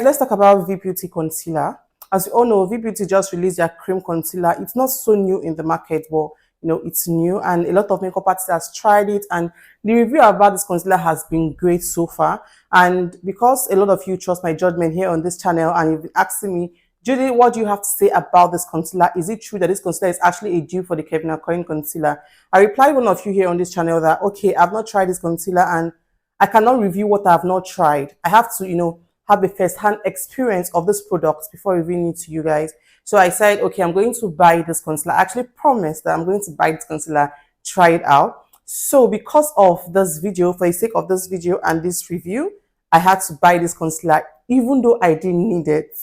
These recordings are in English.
Let's talk about V Beauty concealer. As you all know, V Beauty just released their cream concealer. It's not so new in the market, but it's new, and a lot of makeup artists has tried it, and the review about this concealer has been great so far. And because a lot of you trust my judgment here on this channel, and you've been asking me, Judy, what do you have to say about this concealer? Is it true that this concealer is actually a dupe for the Kevyn Aucoin concealer? I replied one of you here on this channel that, okay, I've not tried this concealer and I cannot review what I have not tried. I have to, have a first-hand experience of this product before reviewing it to you guys. So I said, okay, I'm going to buy this concealer. I actually promised that I'm going to buy this concealer, try it out. So because of this video, for the sake of this video and this review, I had to buy this concealer even though I didn't need it.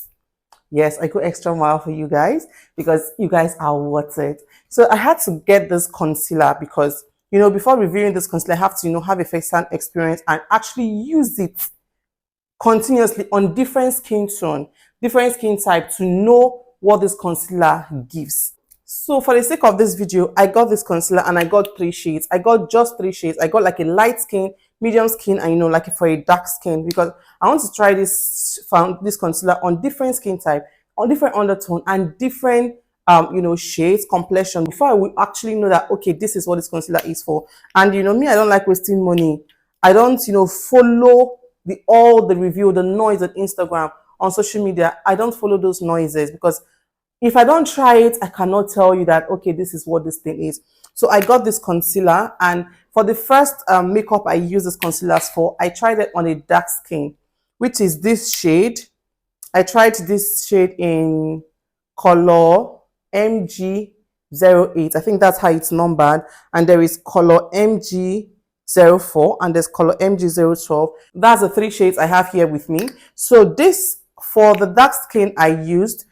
Yes, I go extra mile for you guys because you guys are worth it. So I had to get this concealer because, before reviewing this concealer, I have to, have a first-hand experience and actually use it continuously on different skin tone, different skin type to know what this concealer gives. So for the sake of this video, I got this concealer and I got 3 shades. I got just 3 shades. I got like a light skin, medium skin, and like for a dark skin, because I want to try this concealer on different skin type, on different undertone and different shades, complexion, before I will actually know that, okay, this is what this concealer is for. And me, I don't like wasting money. I don't follow all the review, the noise on Instagram, on social media. I don't follow those noises because if I don't try it, I cannot tell you that, okay, this is what this thing is. So I got this concealer, and for the first makeup I use this concealer for, I tried it on a dark skin, which is this shade. I tried this shade in color MG08. I think that's how it's numbered. And there is color MG04 and there's color MG012. That's the 3 shades I have here with me. So this, for the dark skin I used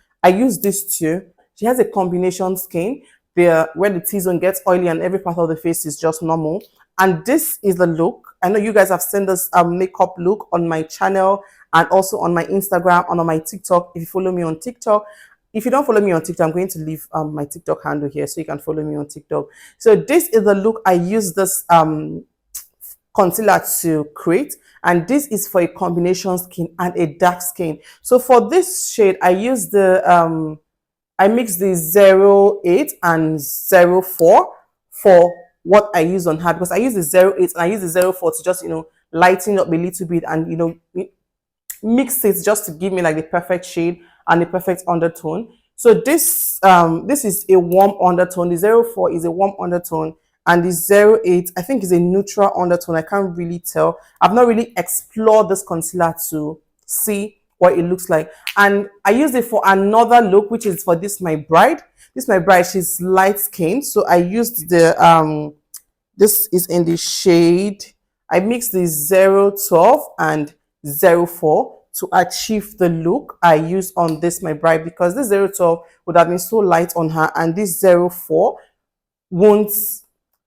this too. She has a combination skin where the T-zone gets oily and every part of the face is just normal. And this is the look. I know you guys have seen this makeup look on my channel and also on my Instagram and on my TikTok. If you follow me on TikTok, if you don't follow me on TikTok, I'm going to leave my TikTok handle here so you can follow me on TikTok. So this is the look I use this concealer to create, and this is for a combination skin and a dark skin. So for this shade, I use the I mix the 08 and 04 for what I use on her, because I use the 08 and I use the 04 to just lighten up a little bit and mix it just to give me like the perfect shade and the perfect undertone. So this is a warm undertone. The 04 is a warm undertone, and the 08 I think is a neutral undertone. I can't really tell. I've not really explored this concealer to see what it looks like. And I used it for another look, which is for my bride. She's light skinned, so I used the this is in the shade. I mixed the 012 and 04 to achieve the look I used on my bride, because this 012 would have been so light on her and this 04 won't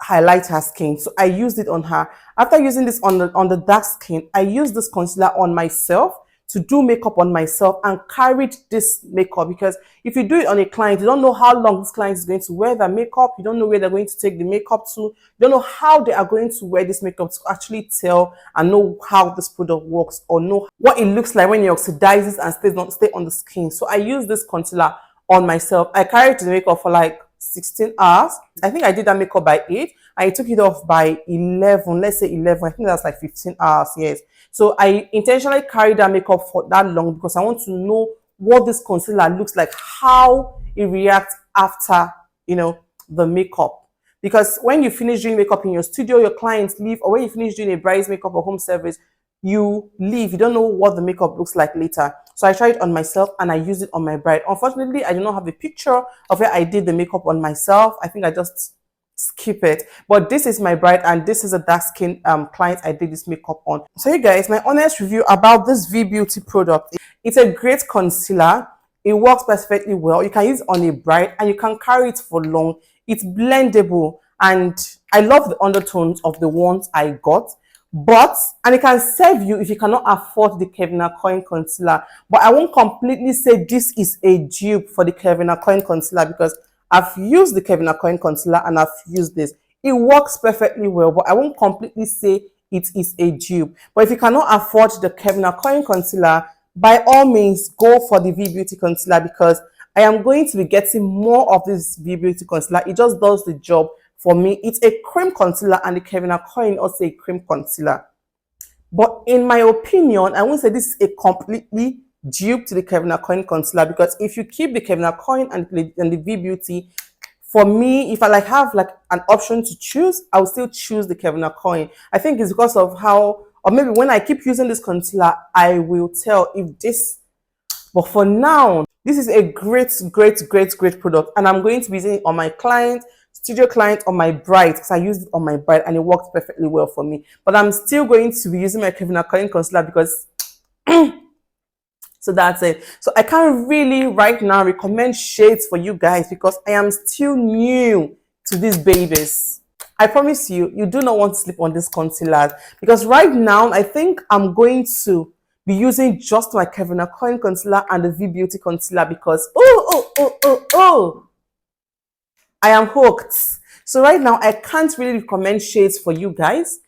highlight her skin. So I used it on her. After using this on the dark skin, I used this concealer on myself to do makeup on myself and carried this makeup, because if you do it on a client, you don't know how long this client is going to wear the makeup. You don't know where they're going to take the makeup to. You don't know how they are going to wear this makeup to actually tell and know how this product works, or know what it looks like when it oxidizes and stay on the skin. So I use this concealer on myself. I carried the makeup for like 16 hours. I think I did that makeup by 8. I took it off by 11. Let's say 11. I think that's like 15 hours. Yes. So I intentionally carried that makeup for that long because I want to know what this concealer looks like, how it reacts after, the makeup. Because when you finish doing makeup in your studio, your clients leave, or when you finish doing a bride's makeup or home service, you leave. You don't know what the makeup looks like later. So I tried it on myself and I used it on my bride. Unfortunately, I do not have a picture of where I did the makeup on myself. I think I just skip it. But this is my bride and this is a dark skin client I did this makeup on. So you guys, my honest review about this V Beauty product. It's a great concealer. It works perfectly well. You can use it on a bride and you can carry it for long. It's blendable and I love the undertones of the ones I got. And it can serve you if you cannot afford the Kevyn Aucoin concealer. But I won't completely say this is a dupe for the Kevyn Aucoin concealer, because I've used the Kevyn Aucoin concealer and I've used this. It works perfectly well, but I won't completely say it is a dupe. But if you cannot afford the Kevyn Aucoin concealer, by all means go for the V Beauty concealer, because I am going to be getting more of this V Beauty concealer. It just does the job for me. It's a cream concealer, and the Kevyn Aucoin also a cream concealer. But in my opinion, I won't say this is a completely dupe to the Kevyn Aucoin concealer, because if you keep the Kevyn Aucoin and the V Beauty, for me, if I have an option to choose, I will still choose the Kevyn Aucoin. I think it's because of how, or maybe when I keep using this concealer, I will tell if this. But for now, this is a great product, and I'm going to be using it on my client, studio client, on my bride, because I used it on my bride and it worked perfectly well for me. But I'm still going to be using my Kevyn Aucoin concealer because so that's it. So I can't really right now recommend shades for you guys because I am still new to these babies. I promise you, you do not want to sleep on this concealer, because right now I think I'm going to be using just my Kevyn Aucoin concealer and the V Beauty concealer, because I am hooked. So right now I can't really recommend shades for you guys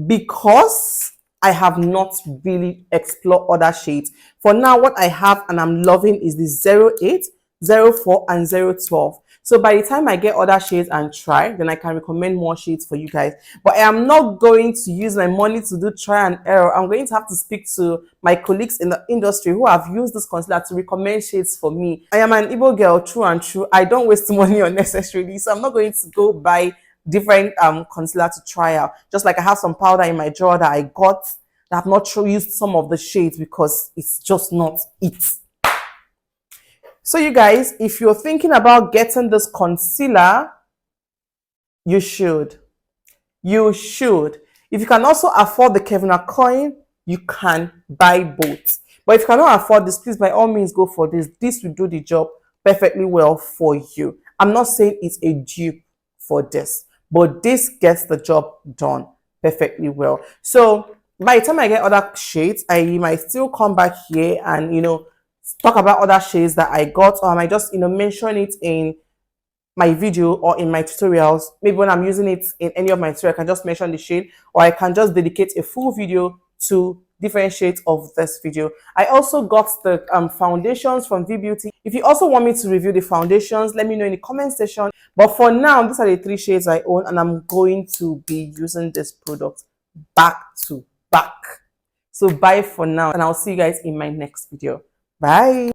because I have not really explored other shades. For now, what I have and I'm loving is the 08, 04, and 012. So by the time I get other shades and try, then I can recommend more shades for you guys. But I am not going to use my money to do try and error. I'm going to have to speak to my colleagues in the industry who have used this concealer to recommend shades for me. I am an Igbo girl, true and true. I don't waste money unnecessarily, so I'm not going to go buy different concealer to try out. Just like I have some powder in my drawer that I got that I've not used some of the shades because it's just not it. So you guys, if you're thinking about getting this concealer, you should. You should. If you can also afford the Kevyn Aucoin, you can buy both. But if you cannot afford this, please by all means go for this. This will do the job perfectly well for you. I'm not saying it's a dupe for this, but this gets the job done perfectly well. So by the time I get other shades, I might still come back here and talk about other shades that I got, or I might just mention it in my video or in my tutorials. Maybe when I'm using it in any of my tutorials, I can just mention the shade, or I can just dedicate a full video to different shades of this video. I also got the foundations from V Beauty. If you also want me to review the foundations, let me know in the comment section. But for now, these are the 3 shades I own, and I'm going to be using this product back to back. So bye for now, and I'll see you guys in my next video. Bye.